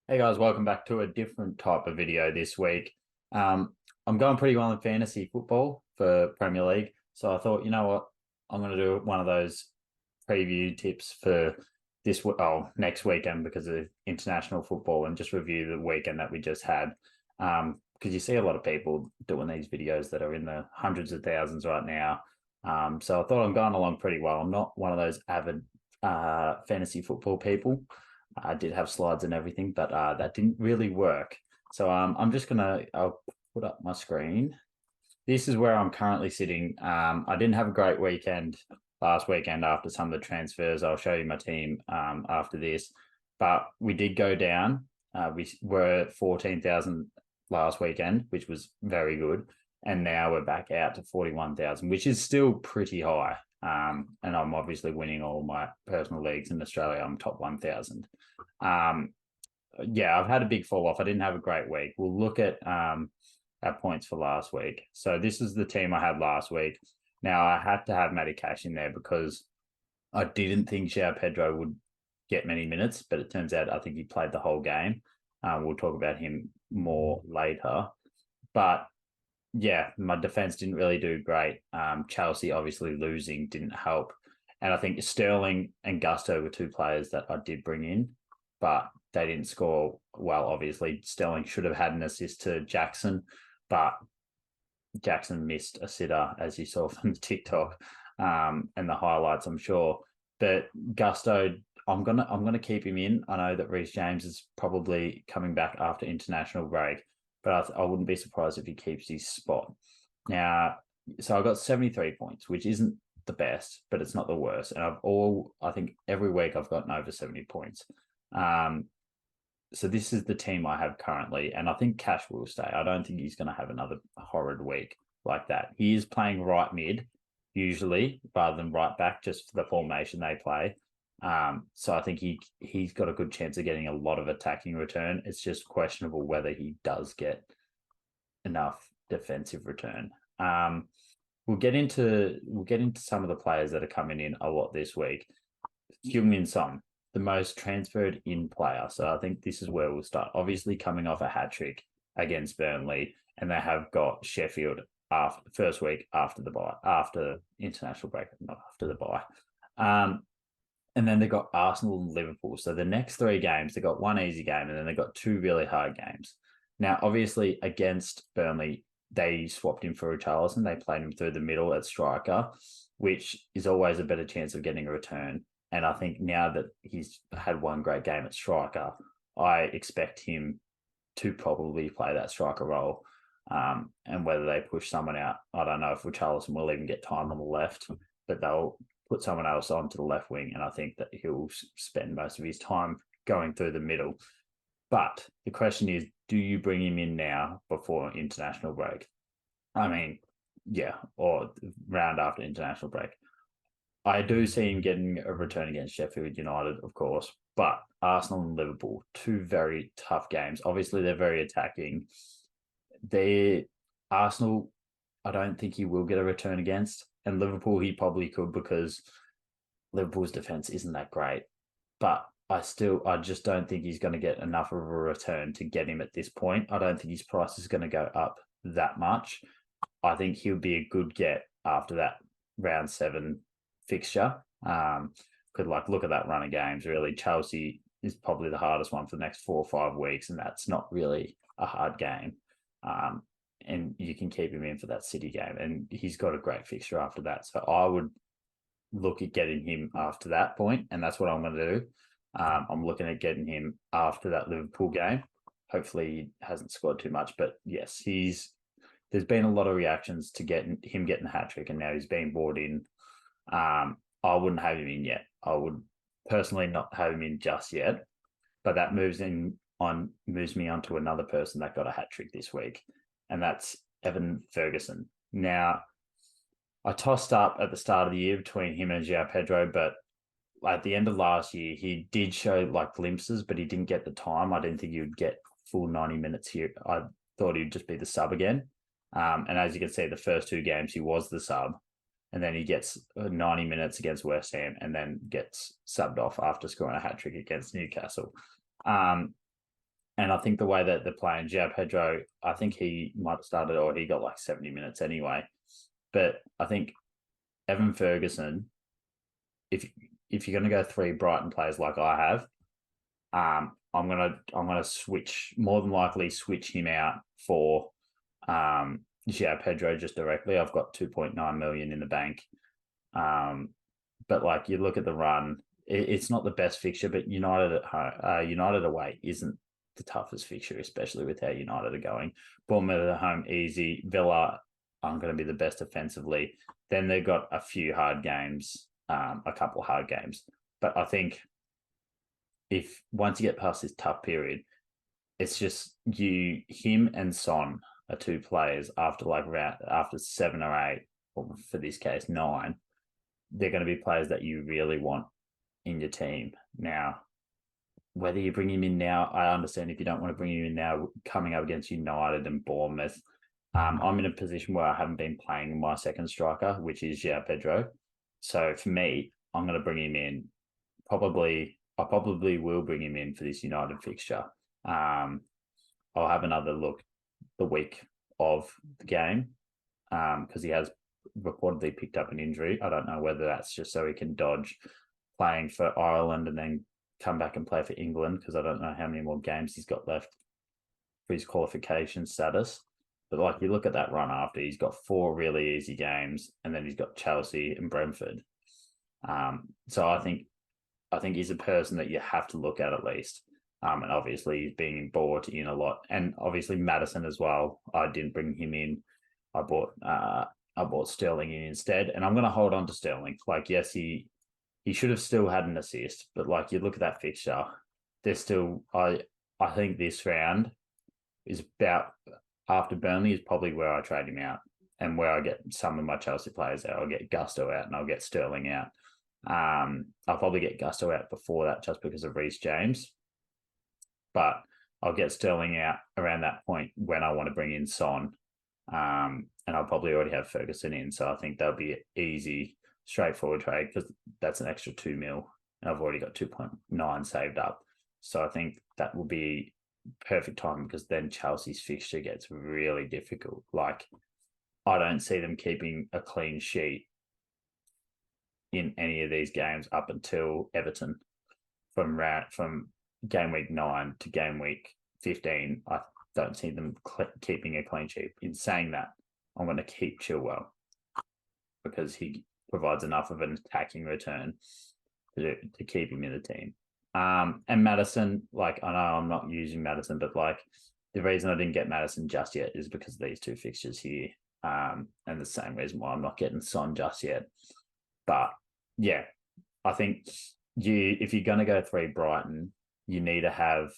Hey guys, welcome back to a different type of video this week. I'm going pretty well in fantasy football for Premier League, so I thought, you know what, I'm going to do one of those preview tips for next weekend because of international football and just review the weekend that we just had. Because you see a lot of people doing these videos that are in the hundreds of thousands right now. So I thought I'm going along pretty well. I'm not one of those avid fantasy football people. I did have slides and everything, but that didn't really work. So I'll put up my screen. This is where I'm currently sitting. I didn't have a great weekend last weekend after some of the transfers. I'll show you my team after this, but we did go down. We were 14,000 last weekend, which was very good. And now we're back out to 41,000, which is still pretty high. And I'm obviously winning all my personal leagues in Australia. I'm top 1,000. Um, yeah, I've had a big fall off. I didn't have a great week. We'll look at our points for last week. So this is the team I had last week. Now I had to have Matty Cash in there because I didn't think João Pedro would get many minutes, but it turns out I think he played the whole game. We'll talk about him more later. But yeah, my defense didn't really do great. Chelsea obviously losing didn't help. And I think Sterling and Gusto were two players that I did bring in, but they didn't score well, obviously. Sterling should have had an assist to Jackson, but Jackson missed a sitter, as you saw from the TikTok and the highlights, I'm sure. But Gusto, I'm gonna keep him in. I know that Reece James is probably coming back after international break, but I wouldn't be surprised if he keeps his spot. Now, so I got 73 points, which isn't the best, but it's not the worst. And I think every week I've gotten over 70 points. Um, so this is the team I have currently, and I think Cash will stay. I don't think he's going to have another horrid week like that. He is playing right mid usually rather than right back, just for the formation they play. So I think he's got a good chance of getting a lot of attacking return. It's just questionable whether he does get enough defensive return. We'll get into some of the players that are coming in a lot this week. Heung-min Son, the most transferred in player. So I think this is where we'll start. Obviously, coming off a hat trick against Burnley, and they have got Sheffield after first week after the bye, after international break, not after the bye. And then they got Arsenal and Liverpool. So the next three games, they got one easy game, and then they got two really hard games. Now, obviously, against Burnley, they swapped him for Richarlison. They played him through the middle at striker, which is always a better chance of getting a return. And I think now that he's had one great game at striker, I expect him to probably play that striker role. And whether they push someone out, I don't know if Richarlison will even get time on the left, but they'll put someone else onto the left wing. And I think that he'll spend most of his time going through the middle. But the question is, do you bring him in now before international break? I mean, yeah, or round after international break. I do see him getting a return against Sheffield United, of course, but Arsenal and Liverpool, two very tough games. Obviously, they're very attacking. They Arsenal, I don't think he will get a return against, and Liverpool he probably could because Liverpool's defense isn't that great. But I just don't think he's going to get enough of a return to get him at this point. I don't think his price is going to go up that much. I think he'll be a good get after that round 7 fixture. Could look at that run of games. Really, Chelsea is probably the hardest one for the next 4 or 5 weeks, and that's not really a hard game. And you can keep him in for that City game, and he's got a great fixture after that. So I would look at getting him after that point, and that's what I'm going to do. I'm looking at getting him after that Liverpool game. Hopefully, he hasn't scored too much, but yes, there's been a lot of reactions to getting a hat trick, and now he's being brought in. I wouldn't have him in yet. I would personally not have him in just yet, but that moves me on to another person that got a hat trick this week, and that's Evan Ferguson. Now, I tossed up at the start of the year between him and João Pedro, but at the end of last year, he did show glimpses, but he didn't get the time. I didn't think he would get full 90 minutes here. I thought he'd just be the sub again. And as you can see, the first two games, he was the sub. And then he gets 90 minutes against West Ham and then gets subbed off after scoring a hat trick against Newcastle. And I think the way that they're playing, João Pedro, I think he might have started or he got like 70 minutes anyway. But I think Evan Ferguson, if if you're going to go three Brighton players like I have, I'm gonna switch, more than likely switch him out for João Pedro just directly. I've got 2.9 million in the bank. But like you look at the run, it's not the best fixture, but United at home, United away isn't the toughest fixture, especially with how United are going. Bournemouth at home, easy. Villa aren't going to be the best offensively. Then they've got a few hard games, a couple of hard games. But I think if once you get past this tough period, it's just him and Son are two players after 7 or 8, or for this case 9. They're going to be players that you really want in your team. Now, whether you bring him in now, I understand if you don't want to bring him in now, coming up against United and Bournemouth. I'm in a position where I haven't been playing my second striker, which is João Pedro. So for me, I'm going to bring him in. I probably will bring him in for this United fixture. I'll have another look the week of the game because he has reportedly picked up an injury. I don't know whether that's just so he can dodge playing for Ireland and then come back and play for England, because I don't know how many more games he's got left for his qualification status. But like you look at that run after, he's got 4 really easy games, and then he's got Chelsea and Brentford. So I think he's a person that you have to look at least. And obviously he's being brought in a lot, and obviously Maddison as well. I didn't bring him in. I bought Sterling in instead, and I'm going to hold on to Sterling. Like, yes, he should have still had an assist, but like you look at that fixture, there's still I think this round is about, after Burnley, is probably where I trade him out and where I get some of my Chelsea players out. I'll get Gusto out and I'll get Sterling out. I'll probably get Gusto out before that just because of Reece James, but I'll get Sterling out around that point when I want to bring in Son. And I'll probably already have Ferguson in. So I think that'll be an easy, straightforward trade because that's an extra 2 mil. And I've already got 2.9 saved up. So I think that will be perfect time, because then Chelsea's fixture gets really difficult. Like, I don't see them keeping a clean sheet in any of these games up until Everton. From game week 9 to game week 15, I don't see them keeping a clean sheet. In saying that, I'm going to keep Chilwell because he provides enough of an attacking return to keep him in the team. And Maddison, like, I know I'm not using Maddison, but like the reason I didn't get Maddison just yet is because of these 2 fixtures here. And the same reason why I'm not getting Son just yet. But yeah, I think if you're going to go 3 Brighton, you need to have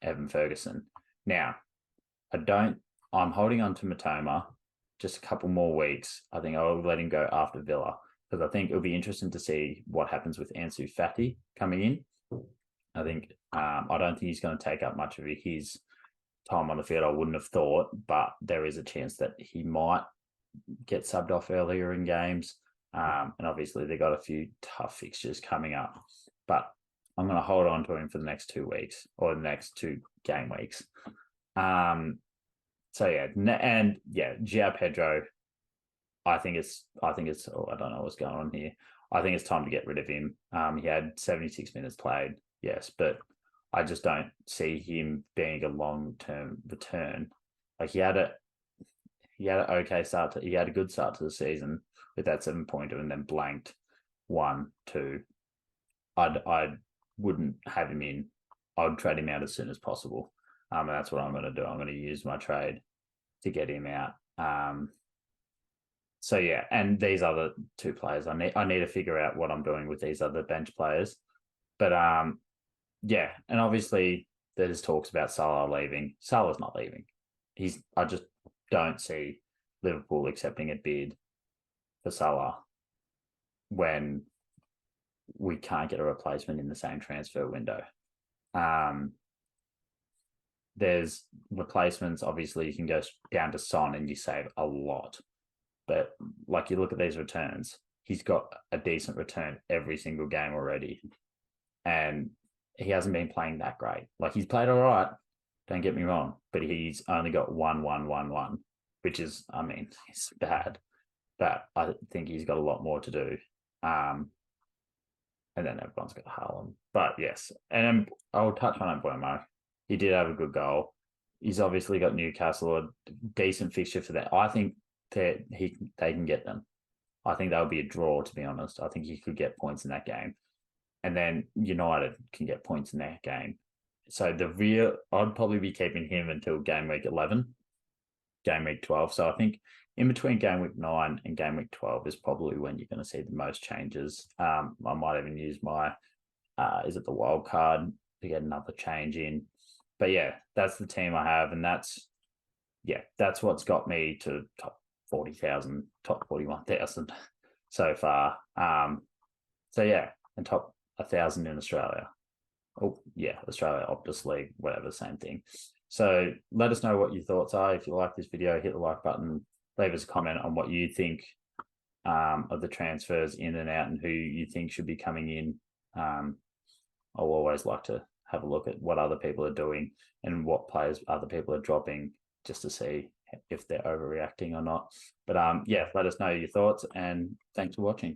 Evan Ferguson. Now, I'm holding on to Matoma just a couple more weeks. I think I'll let him go after Villa, because I think it'll be interesting to see what happens with Ansu Fati coming in. I think I don't think he's going to take up much of his time on the field. I wouldn't have thought, but there is a chance that he might get subbed off earlier in games. And obviously they've got a few tough fixtures coming up, but I'm going to hold on to him for the next 2 weeks, or the next 2 game weeks. So yeah, and yeah, João Pedro, I think it's, I don't know what's going on here. I think it's time to get rid of him. He had 76 minutes played, yes, but I just don't see him being a long-term return. Like he had an okay start. He had a good start to the season with that 7-pointer, and then blanked 1, 2. I wouldn't have him in. I'd trade him out as soon as possible. And that's what I'm going to do. I'm going to use my trade to get him out. So yeah, and these other 2 players, I need to figure out what I'm doing with these other bench players. But yeah, and obviously there's talks about Salah leaving. Salah's not leaving. I just don't see Liverpool accepting a bid for Salah when we can't get a replacement in the same transfer window. There's replacements. Obviously, you can go down to Son and you save a lot. But like you look at these returns, he's got a decent return every single game already. And he hasn't been playing that great. Like he's played all right, don't get me wrong, but he's only got 1-1-1-1, which is, I mean, it's bad. But I think he's got a lot more to do. And then everyone's got Haaland. But yes, and I'll touch on it, Buemo. He did have a good goal. He's obviously got Newcastle, a decent fixture for that. I think that they can get them. I think that'll be a draw, to be honest. I think he could get points in that game. And then United can get points in that game. So I'd probably be keeping him until game week 11, game week 12. So I think in between game week 9 and game week 12 is probably when you're going to see the most changes. I might even use my, is it the wild card to get another change in? But yeah, that's the team I have. And that's what's got me to top 40,000, top 41,000 so far. So yeah, and top 1,000 in Australia. Oh yeah, Australia Optus League, whatever, same thing. So let us know what your thoughts are. If you like this video, hit the like button, leave us a comment on what you think of the transfers in and out and who you think should be coming in. I'll always like to have a look at what other people are doing and what players other people are dropping, just to see if they're overreacting or not. But yeah, let us know your thoughts, and thanks for watching.